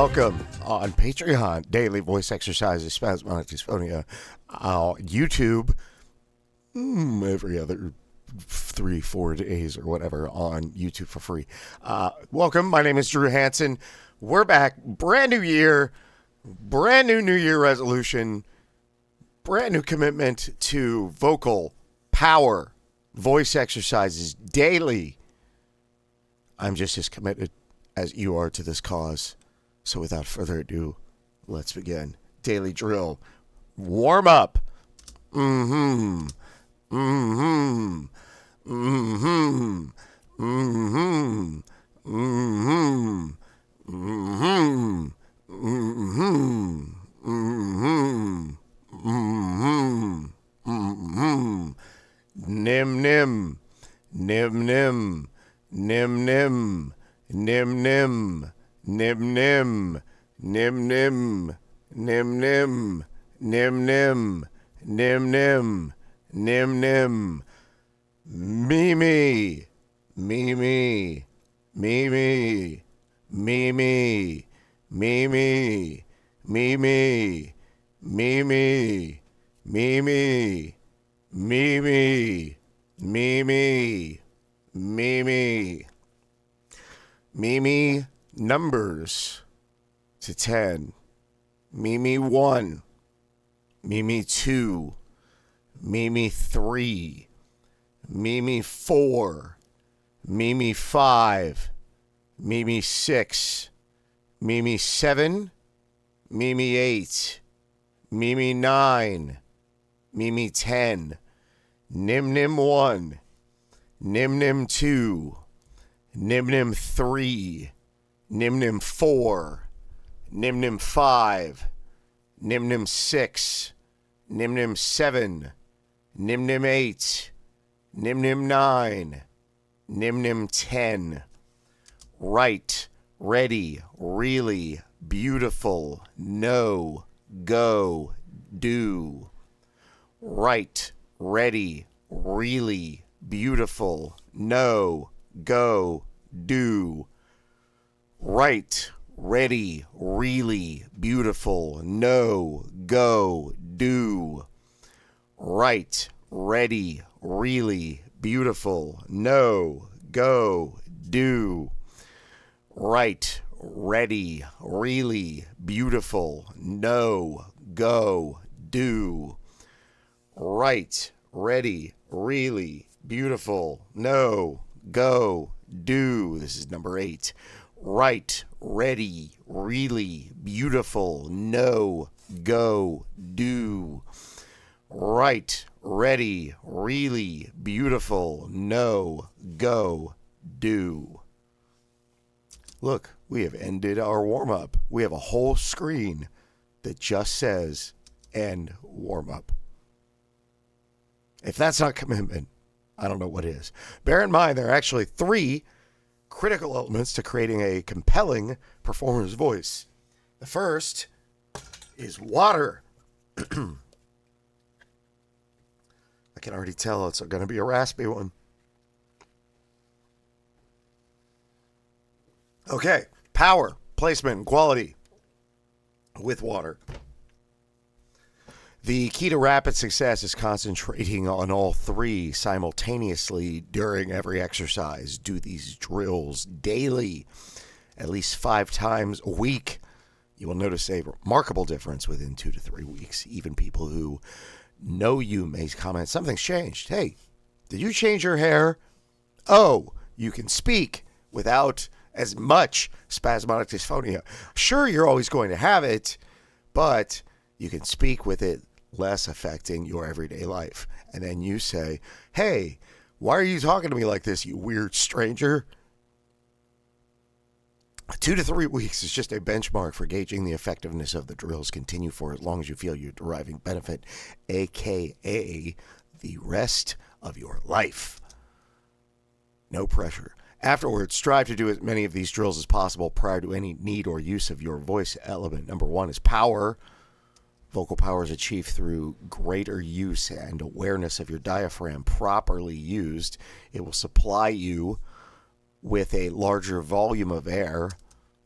welcome on Patreon, daily voice exercises, Spasmodic Dysphonia, YouTube, every other 3-4 days or whatever on YouTube for free. Welcome, my name is Drew Hansen. We're back, brand new year, brand new New Year resolution, brand new commitment to vocal power, voice exercises daily. I'm just as committed as you are to this cause. So without further ado, let's begin. Daily drill. Warm up. Mm-hmm. Mm-hmm. Mm-hmm. Mm-hmm. Mm-hmm. Mm-hmm. Mm-hmm. Mm-hmm. Mm-hmm. Mm-hmm. Nim nim. Nim nim. Nim nim. Nim nim. Nim nim. Nim nim. Nim nim. Nim nim. Nim nim. Nim nim. Mimi. Mimi. Mimi. Mimi. Mimi. Mimi. Mimi. Mimi. Mimi. Mimi. Mimi. Mimi numbers to 10. Mimi 1. Mimi 2. Mimi 3. Mimi 4. Mimi 5. Mimi 6. Mimi 7. Mimi 8. Mimi 9. Mimi 10. Nim Nim 1. Nim Nim 2. Nim Nim 3. Nim Nim 4. Nim Nim 5. Nim Nim 6. Nim Nim 7. Nim Nim 8. Nim Nim 9. Nim Nim 10. Right, ready, really, beautiful, no, go, do. Right, ready, really, beautiful, no, go, do. Right, ready, really, beautiful, no, go, do. Right, ready, really, beautiful, no, go, do. Right, ready, really, beautiful, no, go, do. Right, ready, really, beautiful, no, go, do. This is number 8. Right, ready, really, beautiful, no, go, do. Right, ready, really, beautiful, no, go, do. Look, we have ended our warm-up. We have a whole screen that just says, end warm-up. If that's not commitment, I don't know what is. Bear in mind, there are actually 3 critical elements to creating a compelling performer's voice. The first is water. I can already tell it's going to be a raspy one. Okay, power, placement, and quality with water. The key to rapid success is concentrating on all 3 simultaneously during every exercise. Do these drills daily, at least 5 times a week. You will notice a remarkable difference within 2 to 3 weeks. Even people who know you may comment, something's changed. Hey, did you change your hair? Oh, you can speak without as much spasmodic dysphonia. Sure, you're always going to have it, but you can speak with it less affecting your everyday life. And then you say, hey, why are you talking to me like this, you weird stranger? 2 to 3 weeks is just a benchmark for gauging the effectiveness of the drills. Continue for as long as you feel you're deriving benefit, aka the rest of your life. No pressure. Afterwards, strive to do as many of these drills as possible prior to any need or use of your voice element. Number 1 is power. Vocal power is achieved through greater use and awareness of your diaphragm. Properly used, it will supply you with a larger volume of air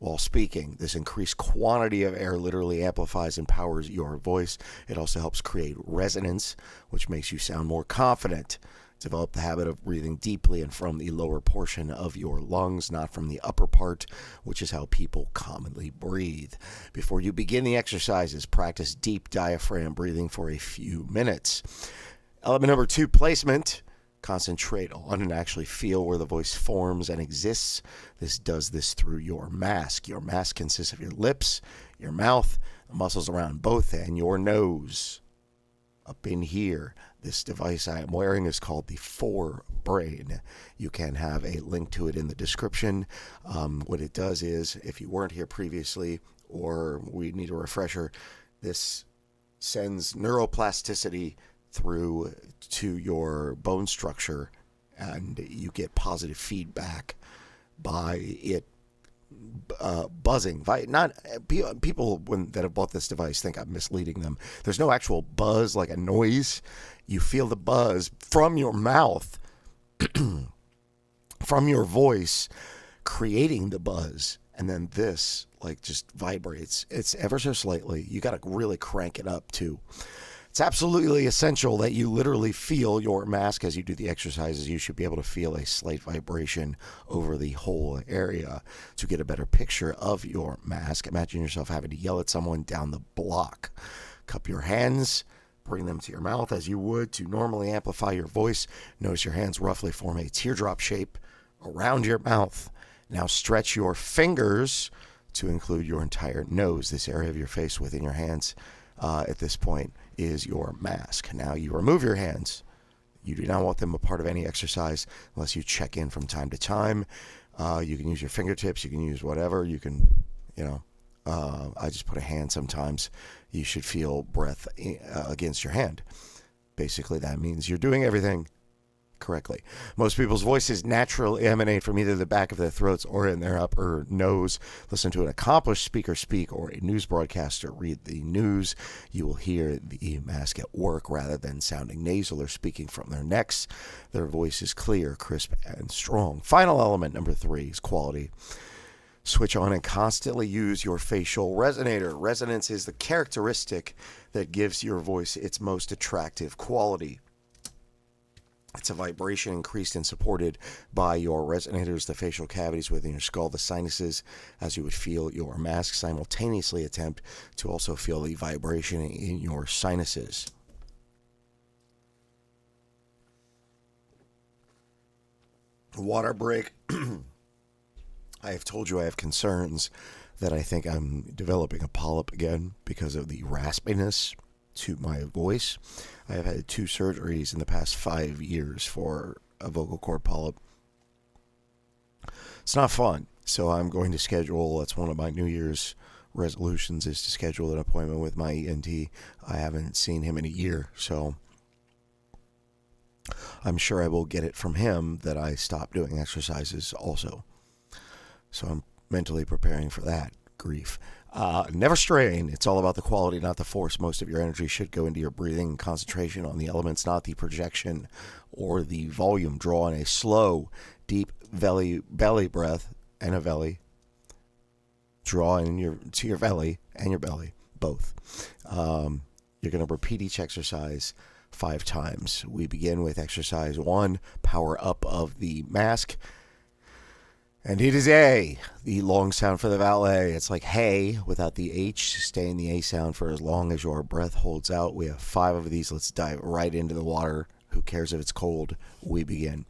while speaking. This increased quantity of air literally amplifies and powers your voice. It also helps create resonance, which makes you sound more confident. Develop the habit of breathing deeply and from the lower portion of your lungs, not from the upper part, which is how people commonly breathe. Before you begin the exercises, practice deep diaphragm breathing for a few minutes. Element number 2, placement. Concentrate on and actually feel where the voice forms and exists. This does this through your mask. Your mask consists of your lips, your mouth, the muscles around both, and your nose. Up in here, this device I am wearing is called the Forebrain. You can have a link to it in the description. What it does is, if you weren't here previously or we need a refresher, this sends neuroplasticity through to your bone structure, and you get positive feedback by it buzzing. Not people that have bought this device think I'm misleading them. There's no actual buzz like a noise. You feel the buzz from your mouth, from your voice, creating the buzz, and then this just vibrates. It's ever so slightly. You got to really crank it up too. It's absolutely essential that you literally feel your mask as you do the exercises. You should be able to feel a slight vibration over the whole area to get a better picture of your mask. Imagine yourself having to yell at someone down the block. Cup your hands, bring them to your mouth as you would to normally amplify your voice. Notice your hands roughly form a teardrop shape around your mouth. Now stretch your fingers to include your entire nose, this area of your face within your hands. At this point is your mask. Now you remove your hands. You do not want them a part of any exercise unless you check in from time to time. You can use your fingertips. You can use whatever. You can, I just put a hand sometimes. You should feel breath against your hand. Basically, that means you're doing everything correctly. Most people's voices naturally emanate from either the back of their throats or in their upper nose. Listen to an accomplished speaker speak or a news broadcaster read the news. You will hear the mask at work rather than sounding nasal or speaking from their necks. Their voice is clear, crisp, and strong. Final element, number 3, is quality. Switch on and constantly use your facial resonator. Resonance is the characteristic that gives your voice its most attractive quality. It's a vibration increased and supported by your resonators, the facial cavities within your skull, the sinuses, as you would feel your mask. Simultaneously attempt to also feel the vibration in your sinuses. Water break. I have told you I have concerns that I think I'm developing a polyp again because of the raspiness to my voice. I have had 2 surgeries in the past 5 years for a vocal cord polyp. It's not fun, so I'm going to schedule, that's one of my New Year's resolutions, is to schedule an appointment with my ENT. I haven't seen him in a year, so I'm sure I will get it from him that I stop doing exercises also. So I'm mentally preparing for that grief. Never strain. It's all about the quality, not the force. Most of your energy should go into your breathing and concentration on the elements, not the projection or the volume. Draw in a slow, deep belly breath and a belly. Draw in to your belly and your belly, both. You're going to repeat each exercise 5 times. We begin with exercise 1, power up of the mask. And it is A, the long sound for the vowel A. It's like hey without the H. Stay in the A sound for as long as your breath holds out. We have 5 of these. Let's dive right into the water. Who cares if it's cold? We begin.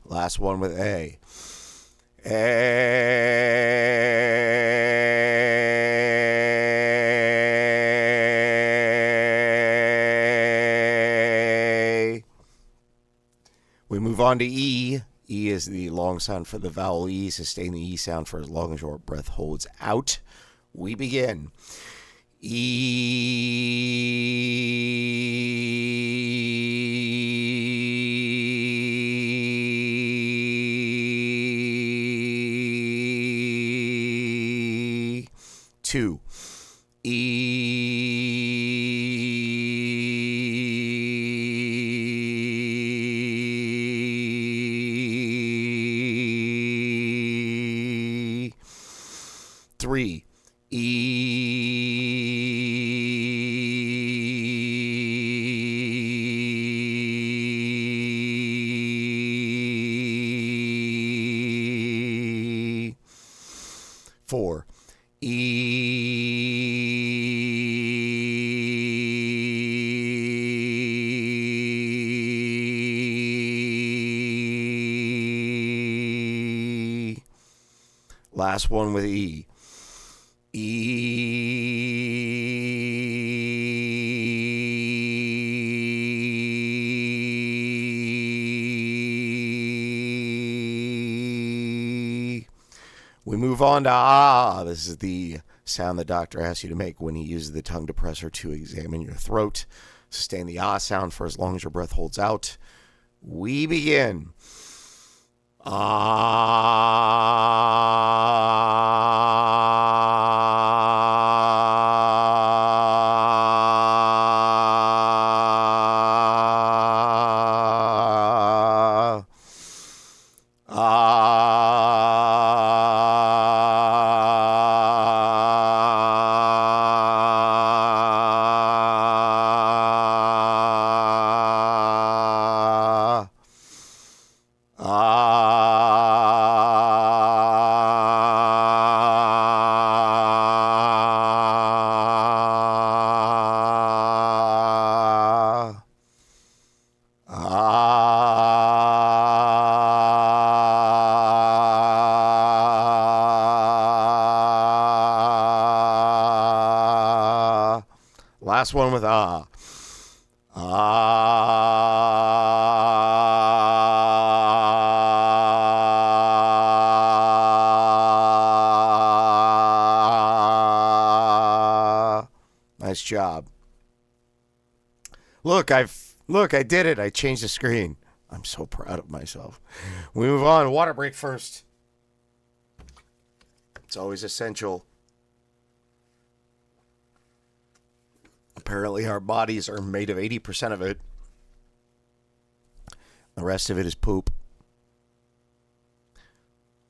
Last one with A. A. move on to E. E is the long sound for the vowel E. Sustain the E sound for as long as your breath holds out. We begin. E. 2. E. 3. E. 4. E. Last one with E. E. We move on to ah. This is the sound the doctor asks you to make when he uses the tongue depressor to examine your throat. Sustain the ah sound for as long as your breath holds out. We begin. Ah. Last one with ah. Ah. Nice job. Look, I did it. I changed the screen. I'm so proud of myself. We move on. Water break first. It's always essential. Apparently, our bodies are made of 80% of it. The rest of it is poop.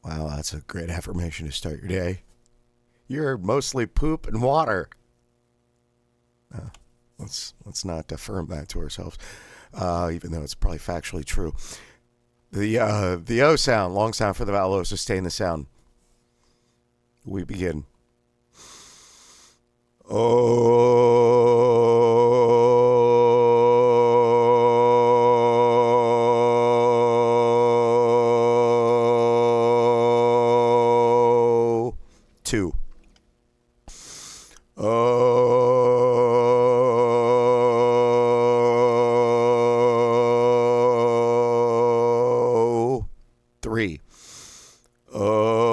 Wow, that's a great affirmation to start your day. You're mostly poop and water. Let's not affirm that to ourselves, even though it's probably factually true. The O sound, long sound for the vowel O, sustain the sound. We begin. O. 2. O. 3. O.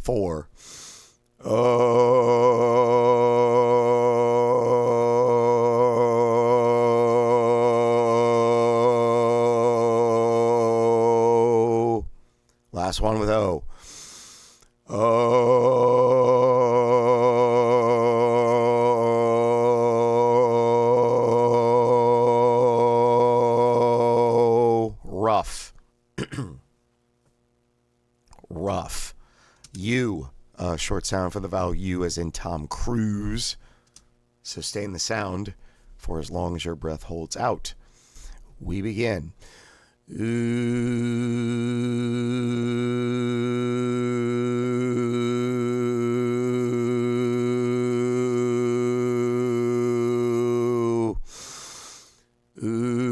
4. O. Last one with O. O. Rough. Rough. U. Short sound for the vowel U as in Tom Cruise. Sustain the sound for as long as your breath holds out. We begin. Ooh. Ooh.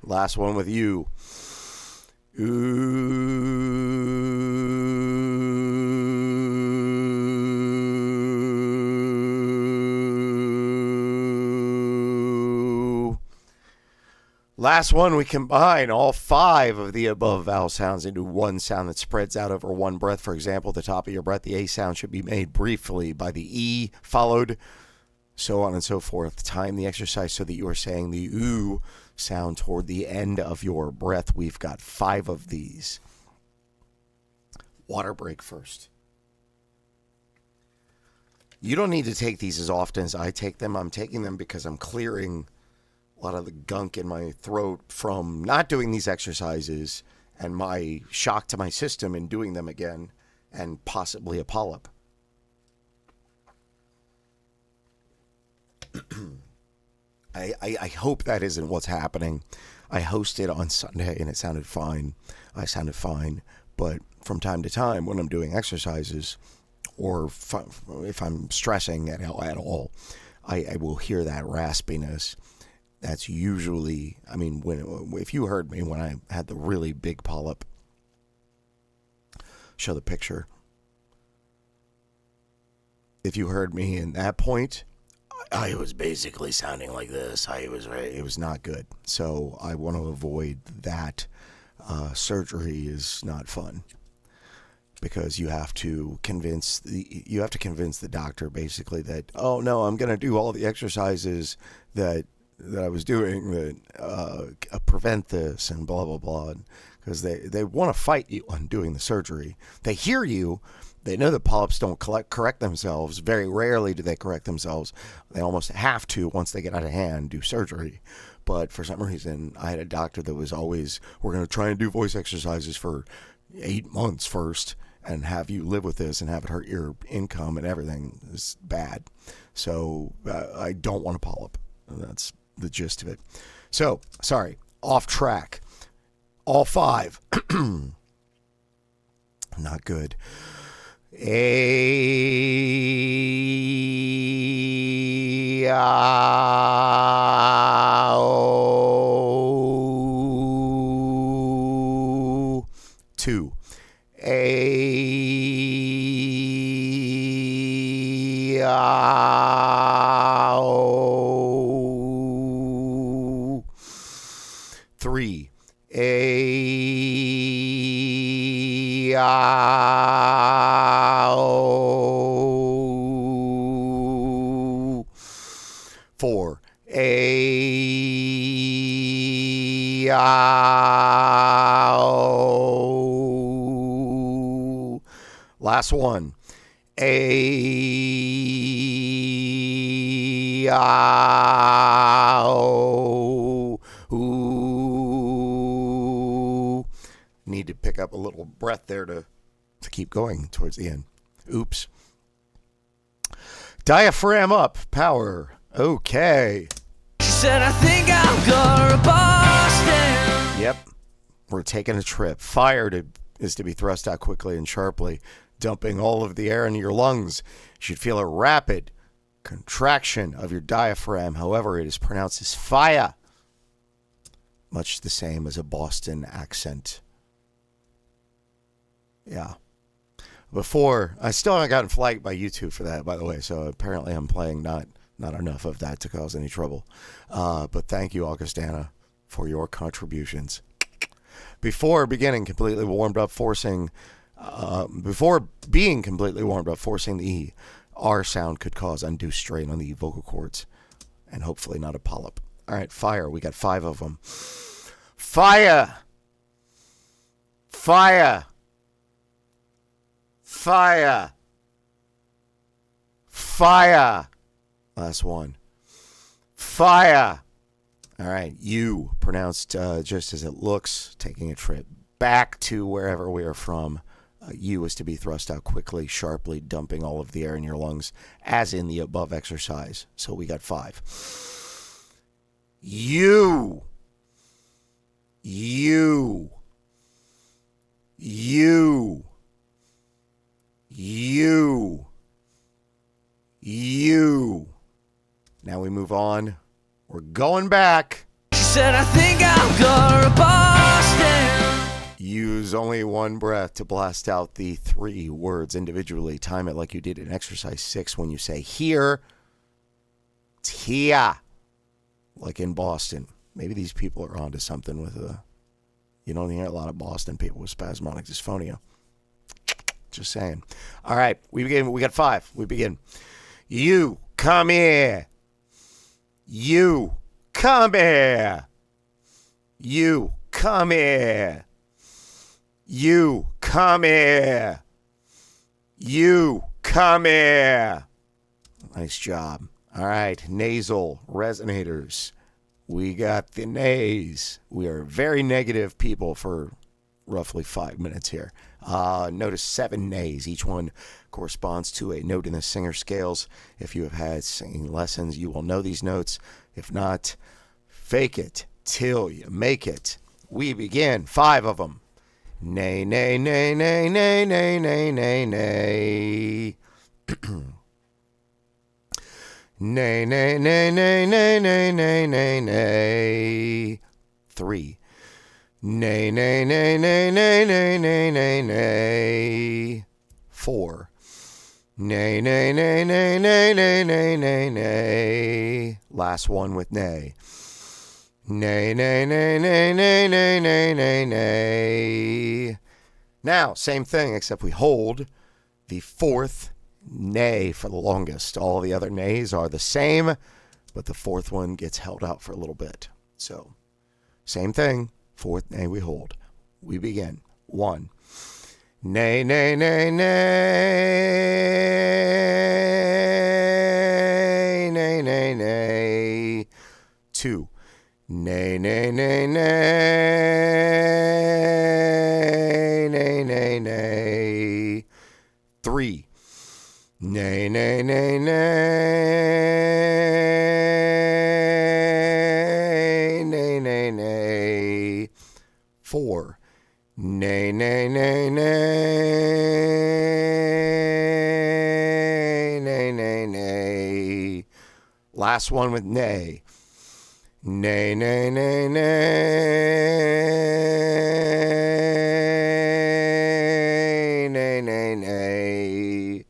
Last one with you. Ooh. Last one, we combine all 5 of the above vowel sounds into one sound that spreads out over one breath. For example, the top of your breath, the A sound should be made briefly by the E, followed, so on and so forth. Time the exercise so that you are saying the ooh sound toward the end of your breath. We've got 5 of these. Water break first. You don't need to take these as often as I take them. I'm taking them because I'm clearing a lot of the gunk in my throat from not doing these exercises and my shock to my system in doing them again, and possibly a polyp. I hope that isn't what's happening. I hosted on Sunday and it sounded fine. I sounded fine. But from time to time when I'm doing exercises or if I'm stressing at all, I will hear that raspiness. That's usually, I mean, if you heard me when I had the really big polyp, show the picture. If you heard me in that point, I was basically sounding like this. It was not good. So I want to avoid that. Surgery is not fun because you have to convince the doctor basically that, oh no, I'm going to do all the exercises that I was doing that prevent this and blah blah blah, because they want to fight you on doing the surgery. They hear you. They know that polyps don't correct themselves. Very rarely do they correct themselves. They almost have to, once they get out of hand, do surgery. But for some reason, I had a doctor that was always, we're going to try and do voice exercises for 8 months first and have you live with this and have it hurt your income and everything. It's bad. So I don't want a polyp. That's the gist of it. So, sorry, off track. All 5. Not good. Two. 3. 4. Last one. Need to pick up a little breath there to keep going towards the end. Oops. Diaphragm up. Power. Okay. She said, I think I'll go to Boston. Yep. We're taking a trip. Fire is to be thrust out quickly and sharply, dumping all of the air into your lungs. You should feel a rapid contraction of your diaphragm. However, it is pronounced as fire. Much the same as a Boston accent. Yeah. Before, I still haven't gotten flagged by YouTube for that, by the way, so apparently I'm playing not enough of that to cause any trouble. But thank you, Augustana, for your contributions. Before being completely warmed up, forcing the R sound could cause undue strain on the vocal cords, and hopefully not a polyp. All right, fire. We got 5 of them. Fire! Fire! Fire! Fire! Last one. Fire! All right, you, pronounced just as it looks, taking a trip back to wherever we are from. You is to be thrust out quickly, sharply, dumping all of the air in your lungs, as in the above exercise. So we got 5. You. Now we move on. We're going back. She said, I think I'll go Use only one breath to blast out the 3 words individually. Time it like you did in exercise 6 when you say here. It's here. Like in Boston. Maybe these people are onto something with you don't hear a lot of Boston people with spasmodic dysphonia. Just saying. All right, we begin. We got 5. We begin. You come here. You come here. You come here. You come here. You come here. Nice job. All right, nasal resonators. We got the nays. We are very negative people for roughly 5 minutes here. Notice 7 nays. Each one corresponds to a note in the singer scales. If you have had singing lessons, you will know these notes. If not, fake it till you make it. We begin. 5 of them. Nay, nay, nay, nay, nay, nay, nay, nay, nay. Nay, nay, nay, nay, nay, nay, nay, nay, nay. 3. Nay, nay, nay, nay, nay, nay, nay, nay, nay. 4. Nay, nay, nay, nay, nay, nay, nay, nay, nay. Last one with nay. Nay, nay, nay, nay, nay, nay, nay, nay, nay. Now, same thing, except we hold the 4th nay for the longest. All the other nays are the same, but the 4th one gets held out for a little bit. So, same thing. 4th nay we hold. We begin. 1. Nay, nay, nay, nay. Nay, nay, nay. 2. Nay, nay, nay, nay. Nay, nay, nay. 3. Nay, nay, nay, nay. Nay, nay, nay. 4. Nay, nay, nay, nay. Nay, nay, nay. Last one with nay. Nay, nay, nay, nay. Nay, nay, nay.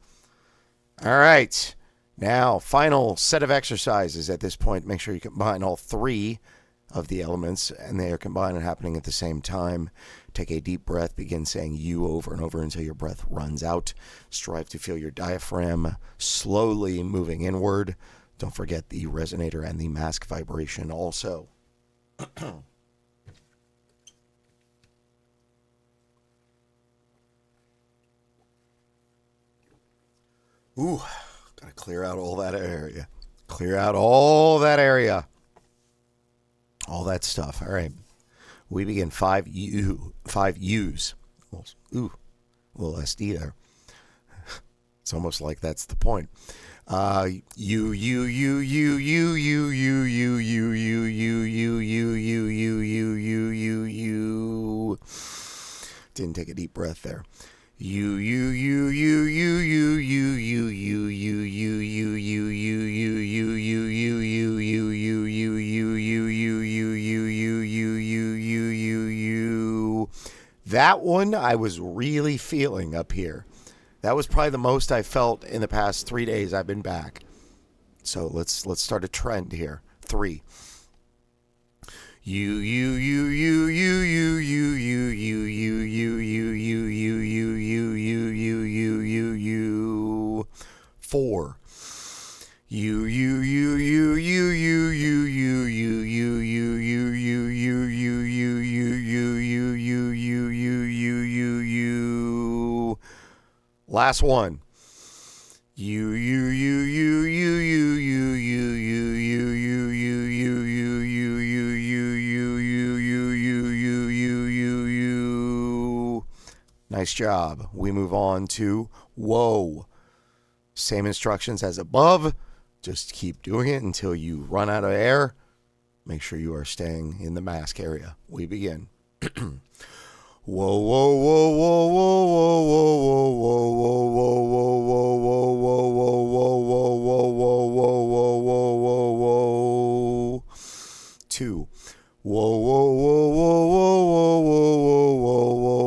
All right. Now, final set of exercises at this point. Make sure you combine all 3 of the elements, and they are combined and happening at the same time. Take a deep breath. Begin saying you over and over until your breath runs out. Strive to feel your diaphragm slowly moving inward. Don't forget the resonator and the mask vibration also. Ooh, gotta clear out all that area. Clear out all that area. All that stuff. All right. We begin 5 U's. Ooh, a little SD there. It's almost like that's the point. You. Didn't take a deep breath there. You. That one I was really feeling up here. That was probably the most I felt in the past 3 days I've been back. So let's start a trend here. 3. You. 4. Last one. Nice job. We move on to whoa. Same instructions as above. Just keep doing it until you run out of air. Make sure you are staying in the mask area. We begin. Whoa, whoa, whoa, whoa, whoa, whoa, whoa, whoa, whoa, whoa, whoa, whoa, whoa, whoa, whoa, whoa, whoa, whoa, whoa, whoa. 2. Whoa, whoa, whoa, whoa, whoa, whoa, whoa, whoa, whoa,